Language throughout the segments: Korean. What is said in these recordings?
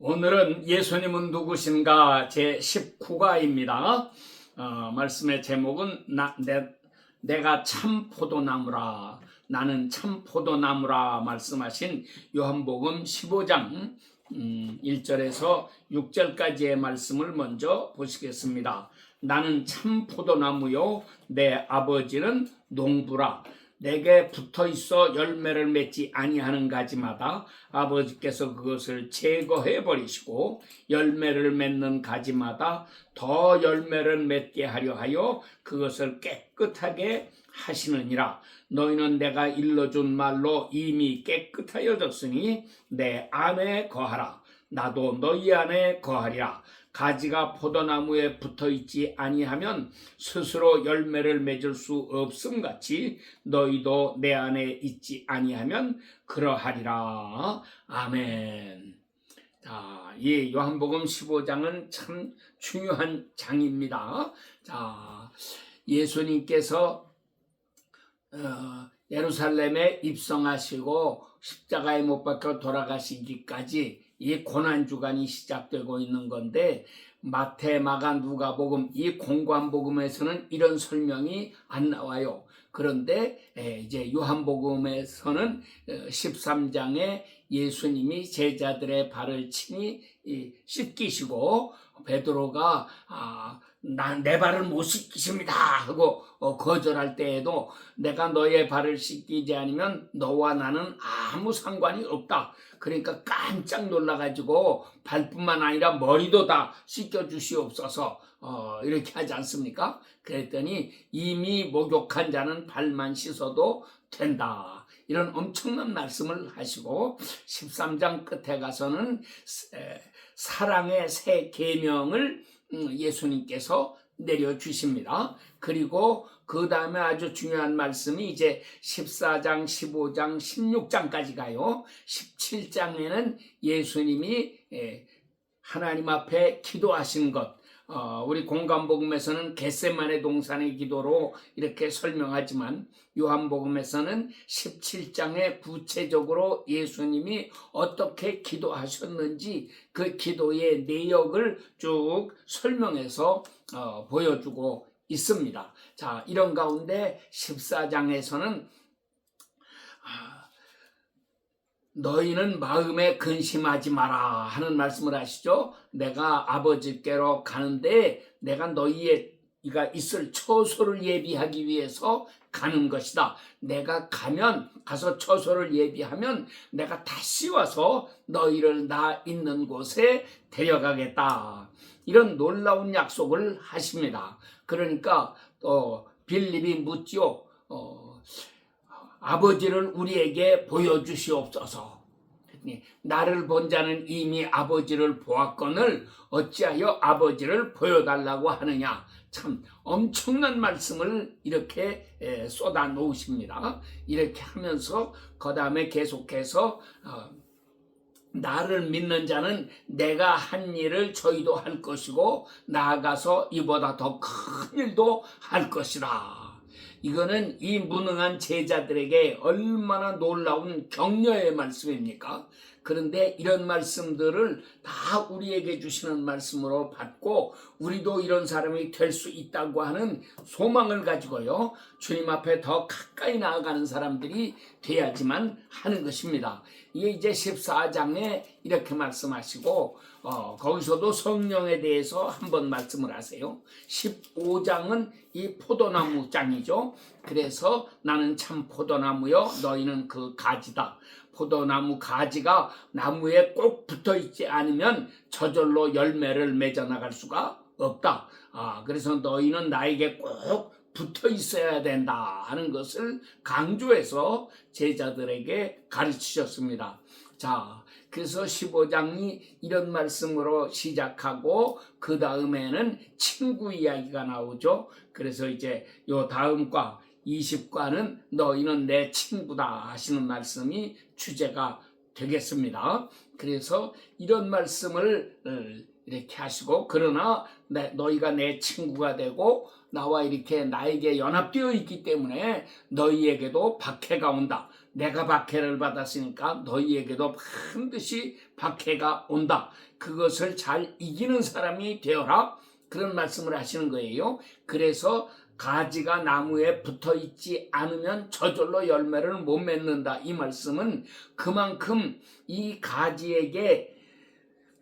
오늘은 예수님은 누구신가 제 19과입니다. 말씀의 제목은 내가 참 포도나무라, 나는 참 포도나무라 말씀하신 요한복음 15장 1절에서 6절까지의 말씀을 먼저 보시겠습니다. 나는 참 포도나무요 내 아버지는 농부라. 내게 붙어있어 열매를 맺지 아니하는 가지마다 아버지께서 그것을 제거해 버리시고 열매를 맺는 가지마다 더 열매를 맺게 하려 하여 그것을 깨끗하게 하시느니라. 너희는 내가 일러준 말로 이미 깨끗하여졌으니 내 안에 거하라. 나도 너희 안에 거하리라. 가지가 포도나무에 붙어있지 아니하면 스스로 열매를 맺을 수 없음같이 너희도 내 안에 있지 아니하면 그러하리라. 아멘. 자, 이 요한복음 15장은 참 중요한 장입니다. 자, 예수님께서 예루살렘에 입성하시고 십자가에 못 박혀 돌아가시기까지 이 고난주간이 시작되고 있는 건데, 마태, 마가, 누가복음 이 공관복음에서는 이런 설명이 안 나와요. 그런데 이제 요한복음에서는 13장에 예수님이 제자들의 발을 친히 씻기시고 베드로가 내 발을 못 씻기십니다 하고 거절할 때에도 내가 너의 발을 씻기지 않으면 너와 나는 아무 상관이 없다. 그러니까 깜짝 놀라가지고 발뿐만 아니라 머리도 다 씻겨주시옵소서 이렇게 하지 않습니까? 그랬더니 이미 목욕한 자는 발만 씻어도 된다. 이런 엄청난 말씀을 하시고 13장 끝에 가서는 사랑의 새 계명을 예수님께서 내려주십니다. 그리고 그 다음에 아주 중요한 말씀이 이제 14장, 15장, 16장까지 가요. 17장에는 예수님이 하나님 앞에 기도하신 것, 우리 공관복음에서는 겟세마네 동산의 기도로 이렇게 설명하지만 요한복음에서는 17장에 구체적으로 예수님이 어떻게 기도하셨는지 그 기도의 내역을 쭉 설명해서 보여주고 있습니다. 자, 이런 가운데 14장에서는 너희는 마음에 근심하지 마라 하는 말씀을 하시죠. 내가 아버지께로 가는데 내가 너희가 있을 처소를 예비하기 위해서 가는 것이다. 내가 가서 처소를 예비하면 내가 다시 와서 너희를 나 있는 곳에 데려가겠다. 이런 놀라운 약속을 하십니다. 그러니까 빌립이 묻지요. 아버지를 우리에게 보여주시옵소서. 나를 본 자는 이미 아버지를 보았거늘 어찌하여 아버지를 보여달라고 하느냐. 참 엄청난 말씀을 이렇게 쏟아 놓으십니다. 이렇게 하면서 그 다음에 계속해서 나를 믿는 자는 내가 한 일을 저희도 할 것이고 나아가서 이보다 더 큰 일도 할 것이라. 이거는 이 무능한 제자들에게 얼마나 놀라운 격려의 말씀입니까? 그런데 이런 말씀들을 다 우리에게 주시는 말씀으로 받고 우리도 이런 사람이 될 수 있다고 하는 소망을 가지고요, 주님 앞에 더 가까이 나아가는 사람들이 돼야지만 하는 것입니다. 이게 이제 14장에 이렇게 말씀하시고 거기서도 성령에 대해서 한번 말씀을 하세요. 15장은 이 포도나무 장이죠. 그래서 나는 참 포도나무요 너희는 그 가지다. 포도나무 가지가 나무에 꼭 붙어있지 않으면 저절로 열매를 맺어 나갈 수가 없다. 그래서 너희는 나에게 꼭 붙어 있어야 된다 하는 것을 강조해서 제자들에게 가르치셨습니다. 자, 그래서 15장이 이런 말씀으로 시작하고 그 다음에는 친구 이야기가 나오죠. 그래서 이제 요 다음 과 20과는 너희는 내 친구다 하시는 말씀이 주제가 되겠습니다. 그래서 이런 말씀을 이렇게 하시고, 그러나 너희가 내 친구가 되고 나와 이렇게 나에게 연합되어 있기 때문에 너희에게도 박해가 온다. 내가 박해를 받았으니까 너희에게도 반드시 박해가 온다. 그것을 잘 이기는 사람이 되어라. 그런 말씀을 하시는 거예요. 그래서 가지가 나무에 붙어 있지 않으면 저절로 열매를 못 맺는다. 이 말씀은 그만큼 이 가지에게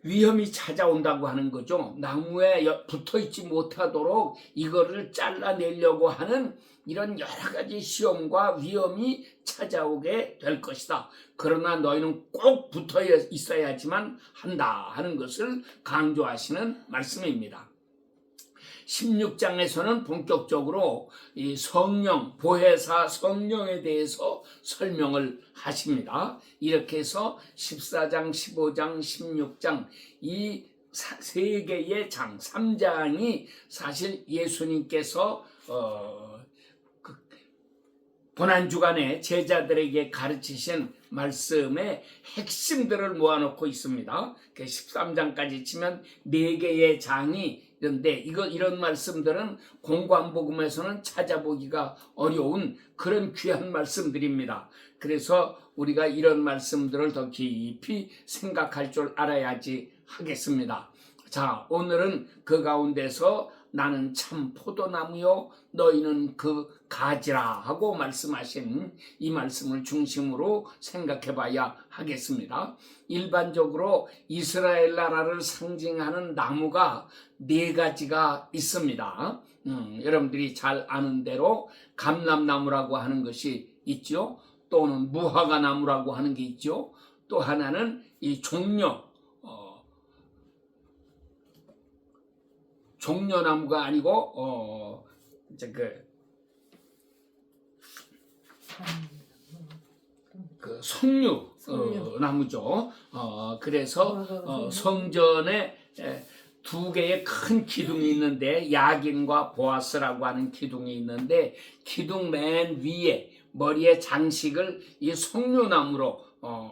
위험이 찾아온다고 하는 거죠. 나무에 붙어 있지 못하도록 이거를 잘라내려고 하는 이런 여러 가지 시험과 위험이 찾아오게 될 것이다. 그러나 너희는 꼭 붙어 있어야지만 한다 하는 것을 강조하시는 말씀입니다. 16장에서는 본격적으로 이 성령, 보혜사 성령에 대해서 설명을 하십니다. 이렇게 해서 14장, 15장, 16장 이 세 개의 장, 3장이 사실 예수님께서 고난주간에 제자들에게 가르치신 말씀의 핵심들을 모아놓고 있습니다. 13장까지 치면 4개의 장이 있는데 이런 말씀들은 공관복음에서는 찾아보기가 어려운 그런 귀한 말씀들입니다. 그래서 우리가 이런 말씀들을 더 깊이 생각할 줄 알아야지 하겠습니다. 자, 오늘은 그 가운데서 나는 참 포도나무요 너희는 그 가지라 하고 말씀하신 이 말씀을 중심으로 생각해 봐야 하겠습니다. 일반적으로 이스라엘 나라를 상징하는 나무가 4가지가 있습니다. 여러분들이 잘 아는 대로 감람나무라고 하는 것이 있죠. 또는 무화과나무라고 하는 게 있죠. 또 하나는 이 종려나무가 아니고 석류 나무죠. 그래서 성전에 2개의 큰 기둥이 있는데 야긴과 보아스라고 하는 기둥이 있는데 기둥 맨 위에 머리에 장식을 이 석류나무로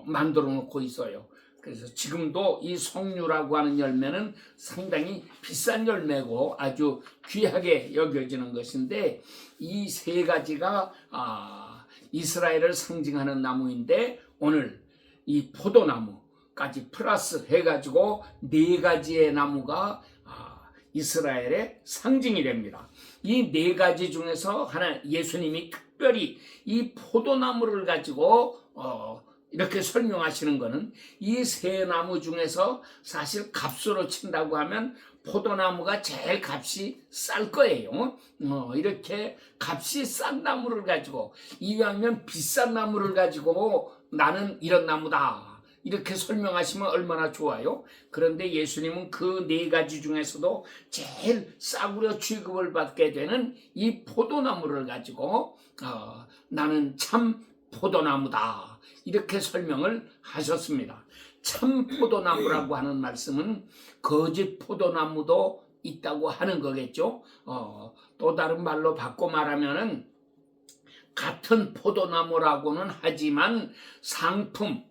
만들어 놓고 있어요. 그래서 지금도 이 석류라고 하는 열매는 상당히 비싼 열매고 아주 귀하게 여겨지는 것인데 이 3가지가 이스라엘을 상징하는 나무인데 오늘 이 포도나무까지 플러스 해가지고 4가지의 나무가 이스라엘의 상징이 됩니다. 이 4가지 중에서 하나 예수님이 특별히 이 포도나무를 가지고 이렇게 설명하시는 것은 이 3나무 중에서 사실 값으로 친다고 하면 포도나무가 제일 값이 쌀 거예요. 이렇게 값이 싼 나무를 가지고 이왕이면 비싼 나무를 가지고 나는 이런 나무다 이렇게 설명하시면 얼마나 좋아요. 그런데 예수님은 그 4가지 중에서도 제일 싸구려 취급을 받게 되는 이 포도나무를 가지고 나는 참 포도나무다 이렇게 설명을 하셨습니다. 참 포도나무라고 하는 말씀은 거짓 포도나무도 있다고 하는 거겠죠. 또 다른 말로 바꿔 말하면은 같은 포도나무라고는 하지만 상품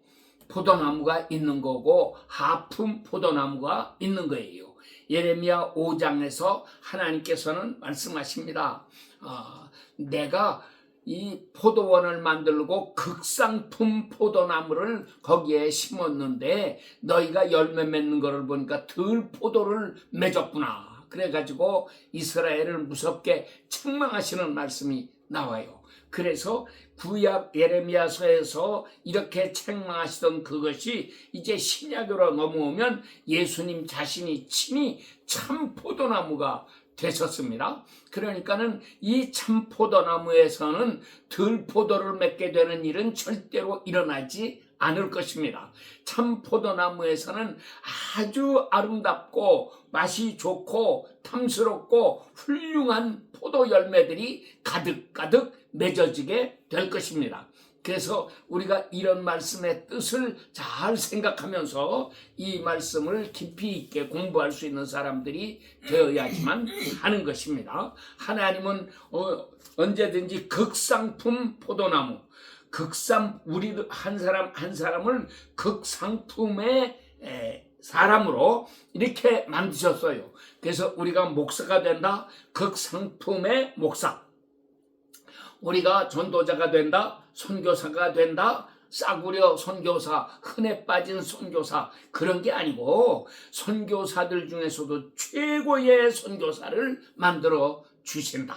포도나무가 있는 거고 하품 포도나무가 있는 거예요. 예레미야 5장에서 하나님께서는 말씀하십니다. 내가 이 포도원을 만들고 극상품 포도나무를 거기에 심었는데 너희가 열매 맺는 것을 보니까 덜 포도를 맺었구나. 그래가지고 이스라엘을 무섭게 책망하시는 말씀이 나와요. 그래서 구약 예레미야서에서 이렇게 책망하시던 그것이 이제 신약으로 넘어오면 예수님 자신이 친히 참 포도나무가 되셨습니다. 그러니까는 이 참 포도나무에서는 덜 포도를 맺게 되는 일은 절대로 일어나지 않을 것입니다. 참 포도나무에서는 아주 아름답고 맛이 좋고 탐스럽고 훌륭한 포도 열매들이 가득가득 맺어지게 될 것입니다. 그래서 우리가 이런 말씀의 뜻을 잘 생각하면서 이 말씀을 깊이 있게 공부할 수 있는 사람들이 되어야지만 하는 것입니다. 하나님은 언제든지 극상품 포도나무, 우리 한 사람을 극상품의 사람으로 이렇게 만드셨어요. 그래서 우리가 목사가 된다, 극상품의 목사. 우리가 전도자가 된다, 선교사가 된다, 싸구려 선교사, 흔해 빠진 선교사, 그런 게 아니고 선교사들 중에서도 최고의 선교사를 만들어 주신다.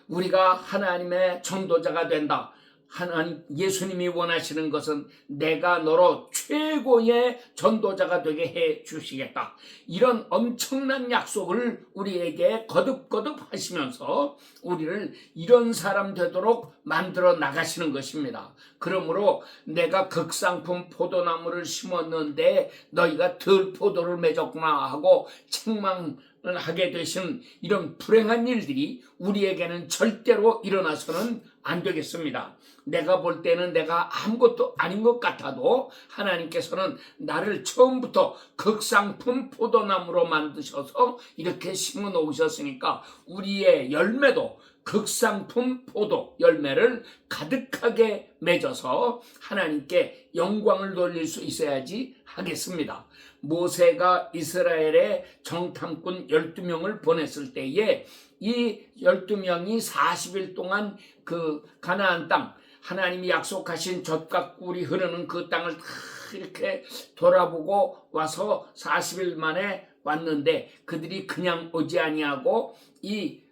우리가 하나님의 전도자가 된다. 하나님, 예수님이 원하시는 것은 내가 너로 최고의 전도자가 되게 해 주시겠다. 이런 엄청난 약속을 우리에게 거듭거듭 하시면서 우리를 이런 사람 되도록 만들어 나가시는 것입니다. 그러므로 내가 극상품 포도나무를 심었는데 너희가 들포도를 맺었구나 하고 책망하게 되신 이런 불행한 일들이 우리에게는 절대로 일어나서는 안 되겠습니다. 내가 볼 때는 내가 아무것도 아닌 것 같아도 하나님께서는 나를 처음부터 극상품 포도나무로 만드셔서 이렇게 심어 놓으셨으니까 우리의 열매도 극상품 포도 열매를 가득하게 맺어서 하나님께 영광을 돌릴 수 있어야지 하겠습니다. 모세가 이스라엘의 정탐꾼 12명을 보냈을 때에 이 12명이 40일 동안 그 가나안 땅, 하나님이 약속하신 젖과 꿀이 흐르는 그 땅을 다 이렇게 돌아보고 와서 40일 만에 왔는데 그들이 그냥 오지 아니하고 이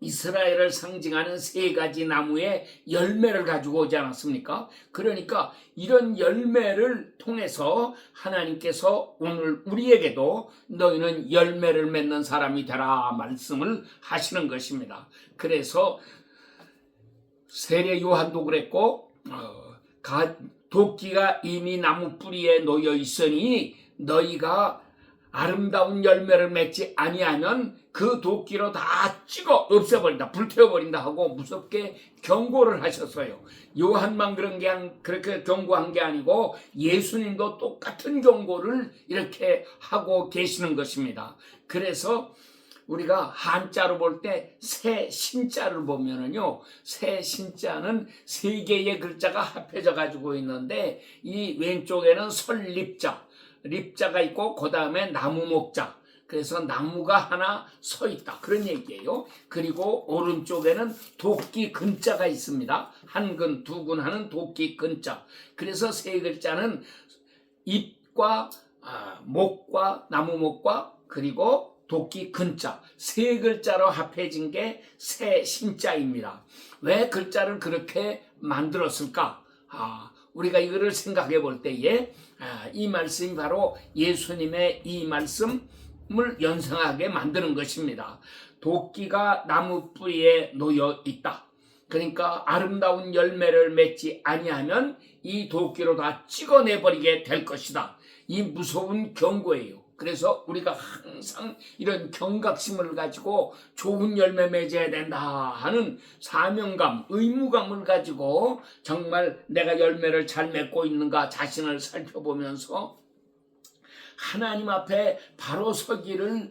이스라엘을 상징하는 세 가지 나무의 열매를 가지고 오지 않았습니까? 그러니까 이런 열매를 통해서 하나님께서 오늘 우리에게도 너희는 열매를 맺는 사람이 되라 말씀을 하시는 것입니다. 그래서 세례 요한도 그랬고 도끼가 이미 나무 뿌리에 놓여 있으니 너희가 아름다운 열매를 맺지 아니하면 그 도끼로 다 찍어 없애버린다, 불태워버린다 하고 무섭게 경고를 하셨어요. 요한만 그렇게 경고한 게 아니고 예수님도 똑같은 경고를 이렇게 하고 계시는 것입니다. 그래서 우리가 한자로 볼 때 새 신자를 보면은요, 새 신자는 세 개의 글자가 합해져 가지고 있는데 이 왼쪽에는 설립자, 립자가 있고 그 다음에 나무 목자, 그래서 나무가 하나 서 있다 그런 얘기예요. 그리고 오른쪽에는 도끼 근자가 있습니다. 한 근, 두 근 하는 도끼 근자. 그래서 세 글자는 잎과 목과 나무 목과 그리고 도끼 근자, 세 글자로 합해진 게 새 신자입니다. 왜 글자를 그렇게 만들었을까? 우리가 이거를 생각해 볼 때에 이 말씀이 바로 예수님의 이 말씀을 연상하게 만드는 것입니다. 도끼가 나무 뿌리에 놓여 있다. 그러니까 아름다운 열매를 맺지 아니하면 이 도끼로 다 찍어내버리게 될 것이다. 이 무서운 경고예요. 그래서 우리가 항상 이런 경각심을 가지고 좋은 열매 맺어야 된다 하는 사명감, 의무감을 가지고 정말 내가 열매를 잘 맺고 있는가 자신을 살펴보면서 하나님 앞에 바로 서기를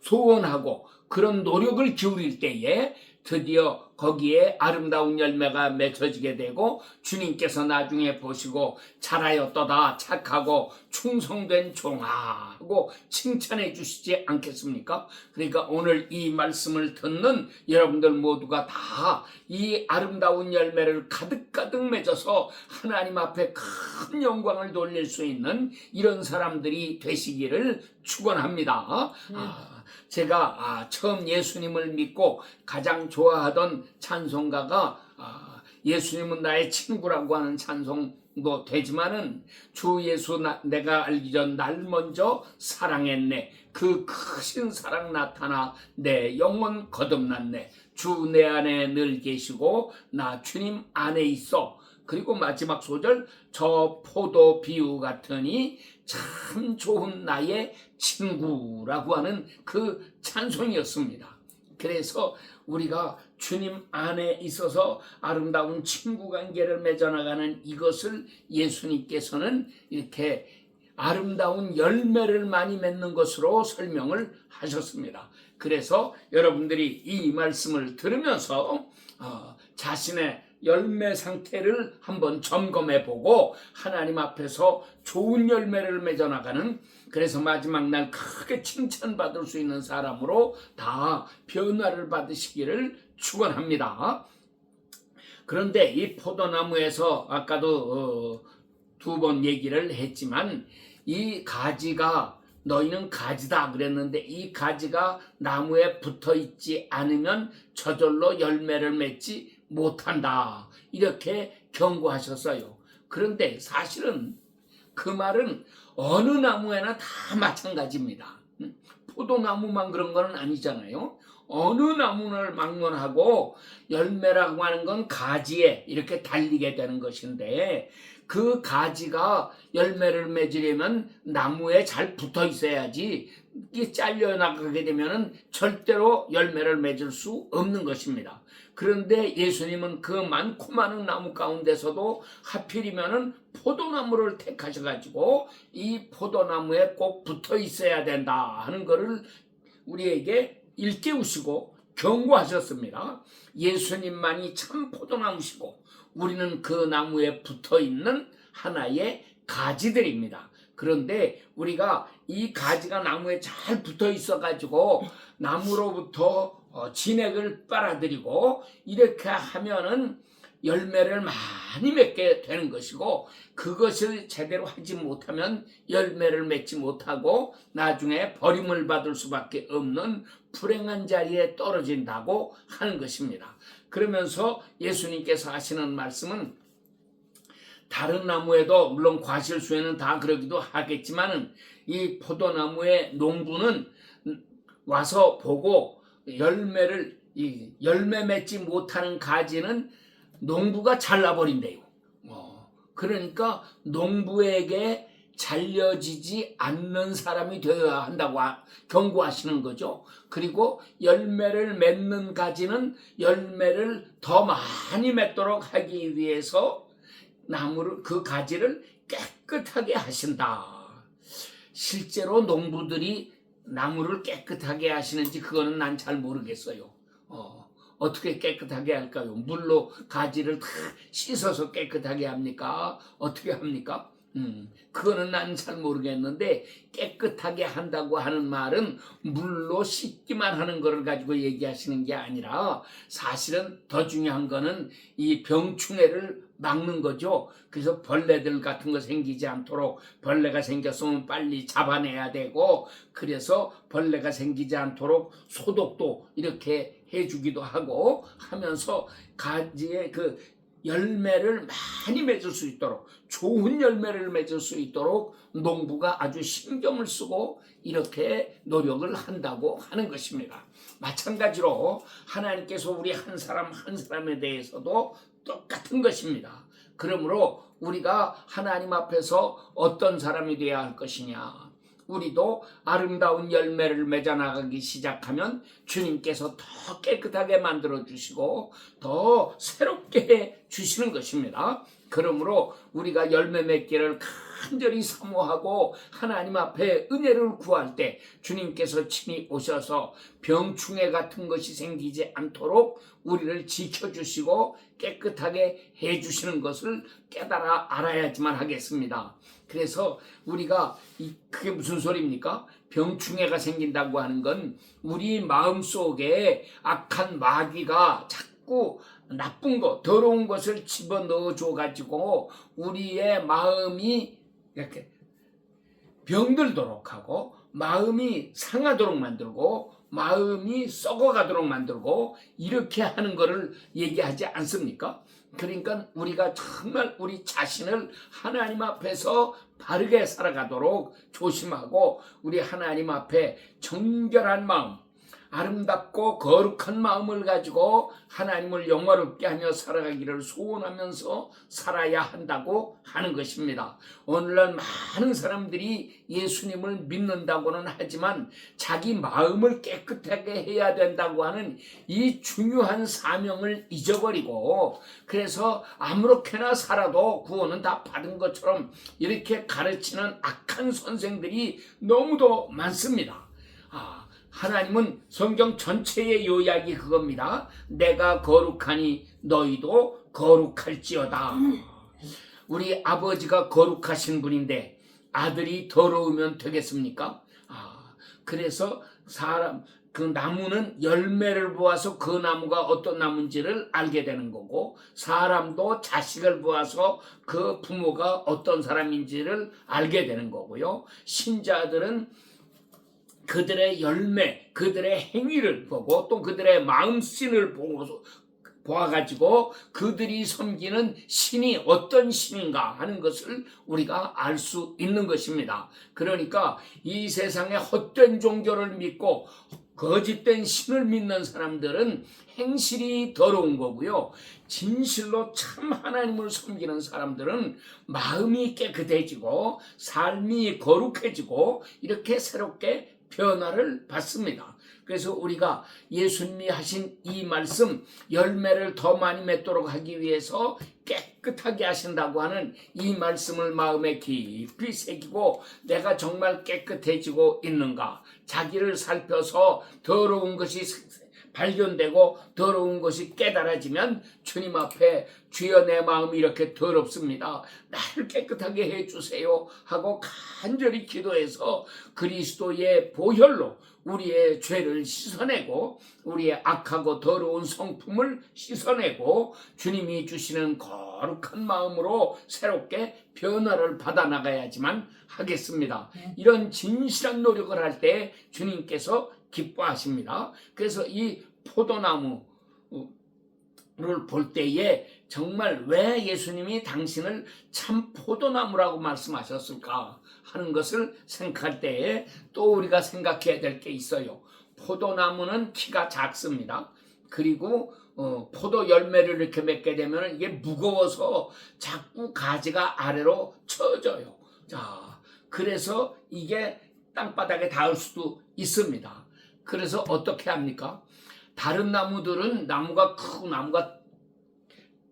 소원하고 그런 노력을 기울일 때에 드디어 거기에 아름다운 열매가 맺혀지게 되고 주님께서 나중에 보시고 잘하였도다 착하고 충성된 종아 하고 칭찬해 주시지 않겠습니까? 그러니까 오늘 이 말씀을 듣는 여러분들 모두가 다 이 아름다운 열매를 가득가득 맺어서 하나님 앞에 큰 영광을 돌릴 수 있는 이런 사람들이 되시기를 축원합니다. 제가 처음 예수님을 믿고 가장 좋아하던 찬송가가 예수님은 나의 친구라고 하는 찬송도 되지만은 주 예수 내가 알기 전 날 먼저 사랑했네. 그 크신 사랑 나타나 내 영혼 거듭났네. 주 내 안에 늘 계시고 나 주님 안에 있어. 그리고 마지막 소절 저 포도 비유 같으니 참 좋은 나의 친구라고 하는 그 찬송이었습니다. 그래서 우리가 주님 안에 있어서 아름다운 친구 관계를 맺어나가는 이것을 예수님께서는 이렇게 아름다운 열매를 많이 맺는 것으로 설명을 하셨습니다. 그래서 여러분들이 이 말씀을 들으면서 자신의 열매 상태를 한번 점검해 보고 하나님 앞에서 좋은 열매를 맺어나가는, 그래서 마지막 날 크게 칭찬받을 수 있는 사람으로 다 변화를 받으시기를 축원합니다. 그런데 이 포도나무에서 아까도 2번 얘기를 했지만 이 가지가 너희는 가지다 그랬는데 이 가지가 나무에 붙어 있지 않으면 저절로 열매를 맺지 못한다. 이렇게 경고하셨어요. 그런데 사실은 그 말은 어느 나무에나 다 마찬가지입니다. 포도나무만 그런 건 아니잖아요. 어느 나무를 막론하고 열매라고 하는 건 가지에 이렇게 달리게 되는 것인데 그 가지가 열매를 맺으려면 나무에 잘 붙어 있어야지 이게 잘려나가게 되면 절대로 열매를 맺을 수 없는 것입니다. 그런데 예수님은 그 많고 많은 나무 가운데서도 하필이면은 포도나무를 택하셔가지고 이 포도나무에 꼭 붙어 있어야 된다 하는 것을 우리에게 일깨우시고 경고하셨습니다. 예수님만이 참 포도나무시고 우리는 그 나무에 붙어 있는 하나의 가지들입니다. 그런데 우리가 이 가지가 나무에 잘 붙어 있어 가지고 나무로부터 진액을 빨아들이고 이렇게 하면은 열매를 많이 맺게 되는 것이고 그것을 제대로 하지 못하면 열매를 맺지 못하고 나중에 버림을 받을 수밖에 없는 불행한 자리에 떨어진다고 하는 것입니다. 그러면서 예수님께서 하시는 말씀은 다른 나무에도 물론 과실수에는 다 그러기도 하겠지만은 이 포도나무의 농부는 와서 보고 열매 맺지 못하는 가지는 농부가 잘라버린대요. 그러니까 농부에게 잘려지지 않는 사람이 되어야 한다고 경고하시는 거죠. 그리고 열매를 맺는 가지는 열매를 더 많이 맺도록 하기 위해서 그 가지를 깨끗하게 하신다. 실제로 농부들이 나무를 깨끗하게 하시는지 그거는 난 잘 모르겠어요. 어떻게 깨끗하게 할까요? 물로 가지를 다 씻어서 깨끗하게 합니까? 어떻게 합니까? 그거는 난 잘 모르겠는데 깨끗하게 한다고 하는 말은 물로 씻기만 하는 것을 가지고 얘기하시는 게 아니라 사실은 더 중요한 거는 이 병충해를 막는 거죠. 그래서 벌레들 같은 거 생기지 않도록 벌레가 생겼으면 빨리 잡아내야 되고 그래서 벌레가 생기지 않도록 소독도 이렇게 해주기도 하고 하면서 가지의 그 열매를 많이 맺을 수 있도록 좋은 열매를 맺을 수 있도록 농부가 아주 신경을 쓰고 이렇게 노력을 한다고 하는 것입니다. 마찬가지로 하나님께서 우리 한 사람 한 사람에 대해서도 똑같은 것입니다. 그러므로 우리가 하나님 앞에서 어떤 사람이 되어야 할 것이냐, 우리도 아름다운 열매를 맺어 나가기 시작하면 주님께서 더 깨끗하게 만들어 주시고 더 새롭게 해 주시는 것입니다. 그러므로 우리가 열매 맺기를 간절히 사모하고 하나님 앞에 은혜를 구할 때 주님께서 친히 오셔서 병충해 같은 것이 생기지 않도록 우리를 지켜주시고 깨끗하게 해주시는 것을 깨달아 알아야지만 하겠습니다. 그래서 우리가 그게 무슨 소리입니까? 병충해가 생긴다고 하는 건 우리 마음속에 악한 마귀가 자꾸 나쁜 것, 더러운 것을 집어넣어 줘가지고 우리의 마음이 이렇게 병들도록 하고 마음이 상하도록 만들고 마음이 썩어가도록 만들고 이렇게 하는 것을 얘기하지 않습니까? 그러니까 우리가 정말 우리 자신을 하나님 앞에서 바르게 살아가도록 조심하고 우리 하나님 앞에 정결한 마음, 아름답고 거룩한 마음을 가지고 하나님을 영화롭게 하며 살아가기를 소원하면서 살아야 한다고 하는 것입니다. 오늘날 많은 사람들이 예수님을 믿는다고는 하지만 자기 마음을 깨끗하게 해야 된다고 하는 이 중요한 사명을 잊어버리고 그래서 아무렇게나 살아도 구원은 다 받은 것처럼 이렇게 가르치는 악한 선생들이 너무도 많습니다. 하나님은 성경 전체의 요약이 그겁니다. 내가 거룩하니 너희도 거룩할지어다. 우리 아버지가 거룩하신 분인데 아들이 더러우면 되겠습니까? 그래서 그 나무는 열매를 보아서 그 나무가 어떤 나무인지를 알게 되는 거고, 사람도 자식을 보아서 그 부모가 어떤 사람인지를 알게 되는 거고요. 신자들은 그들의 열매, 그들의 행위를 보고 또 그들의 마음씨를 보아가지고 그들이 섬기는 신이 어떤 신인가 하는 것을 우리가 알 수 있는 것입니다. 그러니까 이 세상에 헛된 종교를 믿고 거짓된 신을 믿는 사람들은 행실이 더러운 거고요. 진실로 참 하나님을 섬기는 사람들은 마음이 깨끗해지고 삶이 거룩해지고 이렇게 새롭게 변화를 받습니다. 그래서 우리가 예수님이 하신 이 말씀, 열매를 더 많이 맺도록 하기 위해서 깨끗하게 하신다고 하는 이 말씀을 마음에 깊이 새기고, 내가 정말 깨끗해지고 있는가, 자기를 살펴서 더러운 것이 발견되고 더러운 것이 깨달아지면 주님 앞에 주여 내 마음이 이렇게 더럽습니다, 나를 깨끗하게 해주세요 하고 간절히 기도해서 그리스도의 보혈로 우리의 죄를 씻어내고 우리의 악하고 더러운 성품을 씻어내고 주님이 주시는 거룩한 마음으로 새롭게 변화를 받아 나가야지만 하겠습니다. 이런 진실한 노력을 할 때 주님께서 기뻐하십니다. 그래서 이 포도나무를 볼 때에 정말 왜 예수님이 당신을 참 포도나무라고 말씀하셨을까 하는 것을 생각할 때에 또 우리가 생각해야 될 게 있어요. 포도나무는 키가 작습니다. 그리고 포도 열매를 이렇게 맺게 되면 이게 무거워서 자꾸 가지가 아래로 처져요. 자, 그래서 이게 땅바닥에 닿을 수도 있습니다. 그래서 어떻게 합니까? 다른 나무들은 나무가 크고 나무가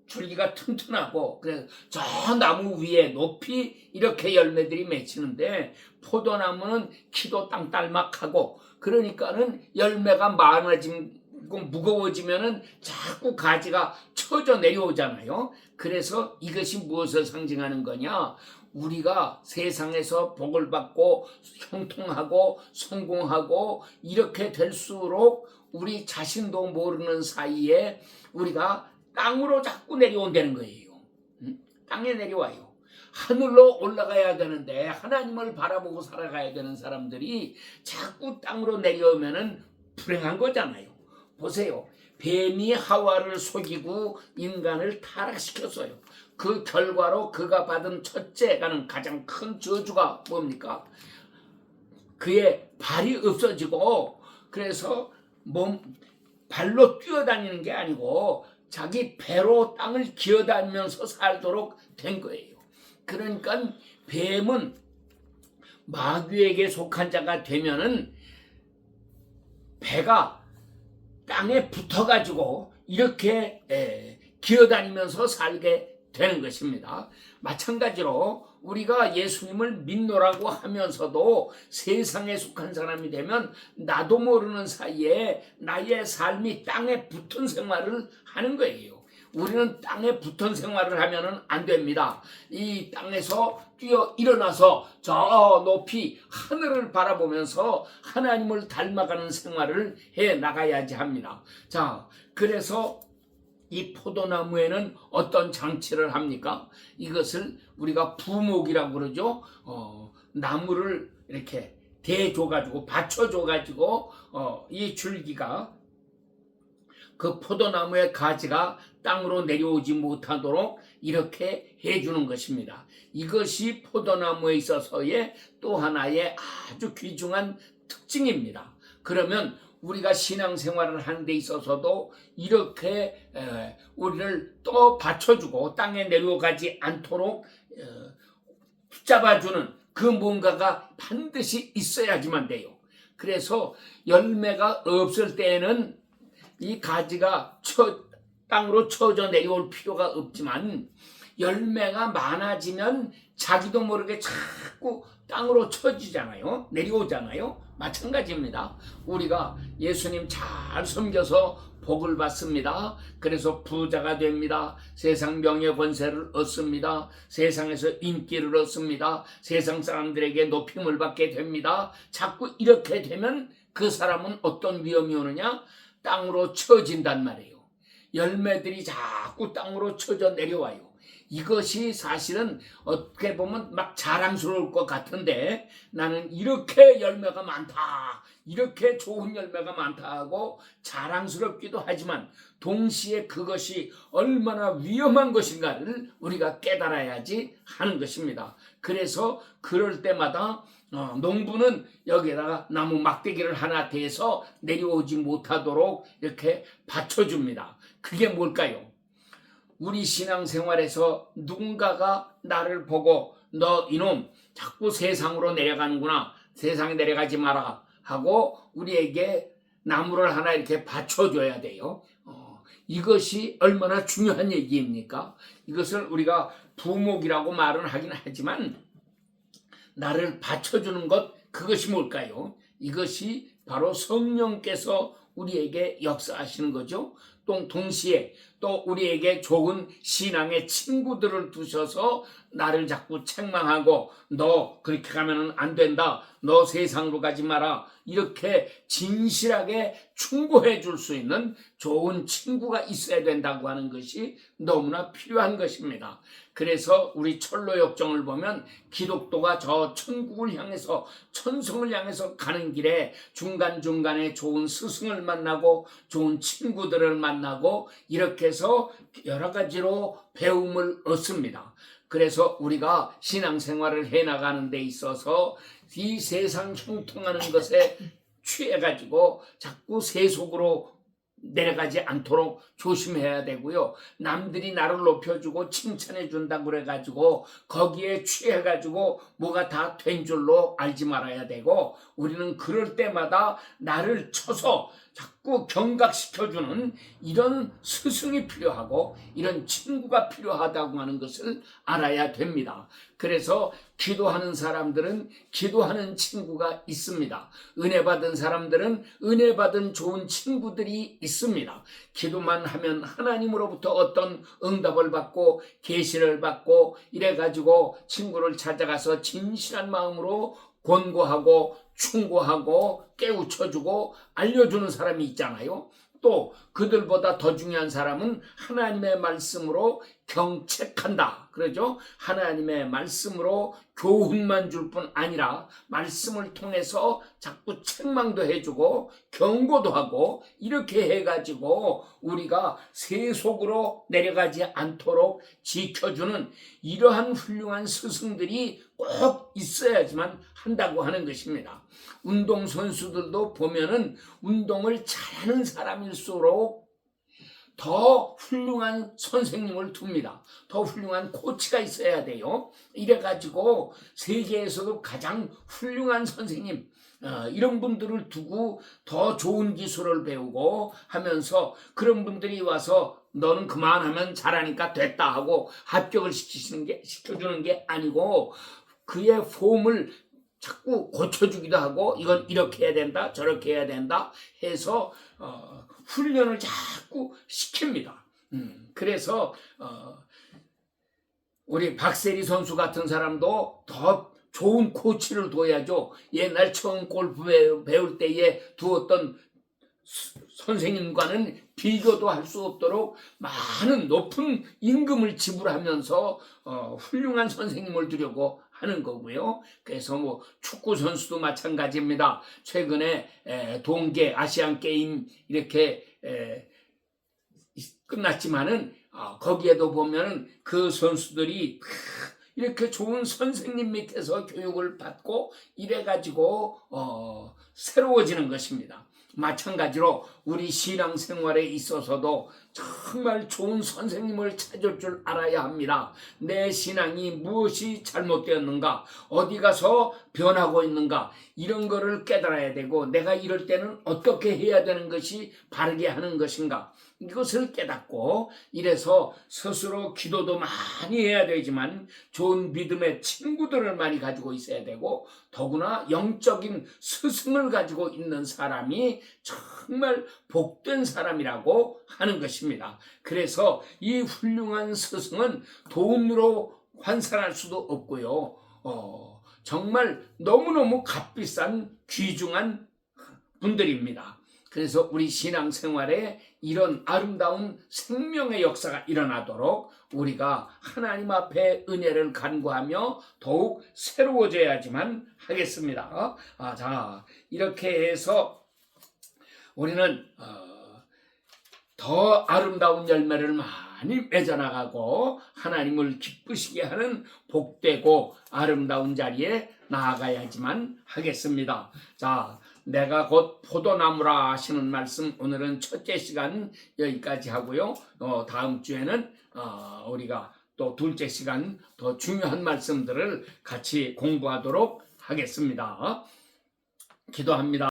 줄기가 튼튼하고 그래서 저 나무 위에 높이 이렇게 열매들이 맺히는데, 포도나무는 키도 땅딸막하고 그러니까는 열매가 많아지고 무거워지면은 자꾸 가지가 처져 내려오잖아요. 그래서 이것이 무엇을 상징하는 거냐? 우리가 세상에서 복을 받고 형통하고 성공하고 이렇게 될수록 우리 자신도 모르는 사이에 우리가 땅으로 자꾸 내려온다는 거예요. 땅에 내려와요. 하늘로 올라가야 되는데 하나님을 바라보고 살아가야 되는 사람들이 자꾸 땅으로 내려오면은 불행한 거잖아요. 보세요. 뱀이 하와를 속이고 인간을 타락시켰어요. 그 결과로 그가 받은 첫째가는 가장 큰 저주가 뭡니까? 그의 발이 없어지고, 그래서 발로 뛰어다니는 게 아니고 자기 배로 땅을 기어다니면서 살도록 된 거예요. 그러니까 뱀은 마귀에게 속한 자가 되면은 배가 땅에 붙어가지고 이렇게 기어다니면서 살게 되는 것입니다. 마찬가지로 우리가 예수님을 믿노라고 하면서도 세상에 속한 사람이 되면 나도 모르는 사이에 나의 삶이 땅에 붙은 생활을 하는 거예요. 우리는 땅에 붙은 생활을 하면은 안 됩니다. 이 땅에서 뛰어 일어나서 저 높이 하늘을 바라보면서 하나님을 닮아가는 생활을 해 나가야지 합니다. 자, 그래서 이 포도나무에는 어떤 장치를 합니까? 이것을 우리가 부목이라고 그러죠. 나무를 이렇게 대줘가지고 받쳐줘가지고 이 줄기가 그 포도나무의 가지가 땅으로 내려오지 못하도록 이렇게 해주는 것입니다. 이것이 포도나무에 있어서의 또 하나의 아주 귀중한 특징입니다. 그러면 우리가 신앙생활을 하는 데 있어서도 이렇게 우리를 또 받쳐주고 땅에 내려가지 않도록 붙잡아주는 그 뭔가가 반드시 있어야지만 돼요. 그래서 열매가 없을 때에는 이 가지가 땅으로 쳐져 내려올 필요가 없지만, 열매가 많아지면 자기도 모르게 자꾸 땅으로 쳐지잖아요. 내려오잖아요. 마찬가지입니다. 우리가 예수님 잘 섬겨서 복을 받습니다. 그래서 부자가 됩니다. 세상 명예 권세를 얻습니다. 세상에서 인기를 얻습니다. 세상 사람들에게 높임을 받게 됩니다. 자꾸 이렇게 되면 그 사람은 어떤 위험이 오느냐? 땅으로 쳐진단 말이에요. 열매들이 자꾸 땅으로 쳐져 내려와요. 이것이 사실은 어떻게 보면 막 자랑스러울 것 같은데, 나는 이렇게 열매가 많다, 이렇게 좋은 열매가 많다 하고 자랑스럽기도 하지만 동시에 그것이 얼마나 위험한 것인가를 우리가 깨달아야지 하는 것입니다. 그래서 그럴 때마다 농부는 여기에다가 나무 막대기를 하나 대서 내려오지 못하도록 이렇게 받쳐줍니다. 그게 뭘까요? 우리 신앙생활에서 누군가가 나를 보고 너 이놈 자꾸 세상으로 내려가는구나, 세상에 내려가지 마라 하고 우리에게 나무를 하나 이렇게 받쳐줘야 돼요. 이것이 얼마나 중요한 얘기입니까? 이것을 우리가 부목이라고 말은 하긴 하지만 나를 받쳐주는 것, 그것이 뭘까요? 이것이 바로 성령께서 우리에게 역사하시는 거죠. 또 동시에 또 우리에게 좋은 신앙의 친구들을 두셔서 나를 자꾸 책망하고 너 그렇게 가면 안 된다, 너 세상으로 가지 마라, 이렇게 진실하게 충고해 줄 수 있는 좋은 친구가 있어야 된다고 하는 것이 너무나 필요한 것입니다. 그래서 우리 철로 역정을 보면 기독도가 저 천국을 향해서, 천성을 향해서 가는 길에 중간중간에 좋은 스승을 만나고 좋은 친구들을 만나고 이렇게 해서 여러 가지로 배움을 얻습니다. 그래서 우리가 신앙생활을 해나가는 데 있어서 이 세상 형통하는 것에 취해가지고 자꾸 세속으로 내려가지 않도록 조심해야 되고요. 남들이 나를 높여주고 칭찬해 준다고 그래가지고 거기에 취해가지고 뭐가 다 된 줄로 알지 말아야 되고, 우리는 그럴 때마다 나를 쳐서 자꾸 경각시켜주는 이런 스승이 필요하고 이런 친구가 필요하다고 하는 것을 알아야 됩니다. 그래서 기도하는 사람들은 기도하는 친구가 있습니다. 은혜 받은 사람들은 은혜 받은 좋은 친구들이 있습니다. 기도만 하면 하나님으로부터 어떤 응답을 받고 계시를 받고 이래가지고 친구를 찾아가서 진실한 마음으로 권고하고 충고하고 깨우쳐주고 알려주는 사람이 있잖아요. 또 그들보다 더 중요한 사람은 하나님의 말씀으로 경책한다, 그러죠? 하나님의 말씀으로 교훈만 줄 뿐 아니라 말씀을 통해서 자꾸 책망도 해주고 경고도 하고 이렇게 해가지고 우리가 세속으로 내려가지 않도록 지켜주는 이러한 훌륭한 스승들이 꼭 있어야지만 한다고 하는 것입니다. 운동선수들도 보면은 운동을 잘하는 사람일수록 더 훌륭한 선생님을 둡니다. 더 훌륭한 코치가 있어야 돼요. 이래가지고 세계에서도 가장 훌륭한 선생님, 이런 분들을 두고 더 좋은 기술을 배우고 하면서 그런 분들이 와서 너는 그만하면 잘하니까 됐다 하고 합격을 시켜주는 게 아니고 그의 폼을 자꾸 고쳐주기도 하고 이건 이렇게 해야 된다, 저렇게 해야 된다 해서 훈련을 자꾸 시킵니다. 그래서 우리 박세리 선수 같은 사람도 더 좋은 코치를 둬야죠. 옛날 처음 골프 배울 때에 두었던 선생님과는 비교도 할 수 없도록 많은 높은 임금을 지불하면서 훌륭한 선생님을 두려고 하는 거고요. 그래서 뭐 축구 선수도 마찬가지입니다. 최근에 동계 아시안 게임 이렇게 끝났지만은 거기에도 보면은 그 선수들이 이렇게 좋은 선생님 밑에서 교육을 받고 이래가지고 새로워지는 것입니다. 마찬가지로 우리 신앙생활에 있어서도 정말 좋은 선생님을 찾을 줄 알아야 합니다. 내 신앙이 무엇이 잘못되었는가, 어디 가서 변하고 있는가, 이런 거를 깨달아야 되고 내가 이럴 때는 어떻게 해야 되는 것이 바르게 하는 것인가, 이것을 깨닫고 이래서 스스로 기도도 많이 해야 되지만 좋은 믿음의 친구들을 많이 가지고 있어야 되고 더구나 영적인 스승을 가지고 있는 사람이 정말 복된 사람이라고 하는 것입니다. 그래서 이 훌륭한 스승은 돈으로 환산할 수도 없고요. 정말 너무너무 값비싼 귀중한 분들입니다. 그래서 우리 신앙생활에 이런 아름다운 생명의 역사가 일어나도록 우리가 하나님 앞에 은혜를 간구하며 더욱 새로워져야지만 하겠습니다. 자, 이렇게 해서 우리는 더 아름다운 열매를 많이 맺어나가고 하나님을 기쁘시게 하는 복되고 아름다운 자리에 나아가야지만 하겠습니다. 자, 내가 곧 포도나무라 하시는 말씀, 오늘은 첫째 시간 여기까지 하고요. 다음 주에는 우리가 또 둘째 시간 더 중요한 말씀들을 같이 공부하도록 하겠습니다. 기도합니다.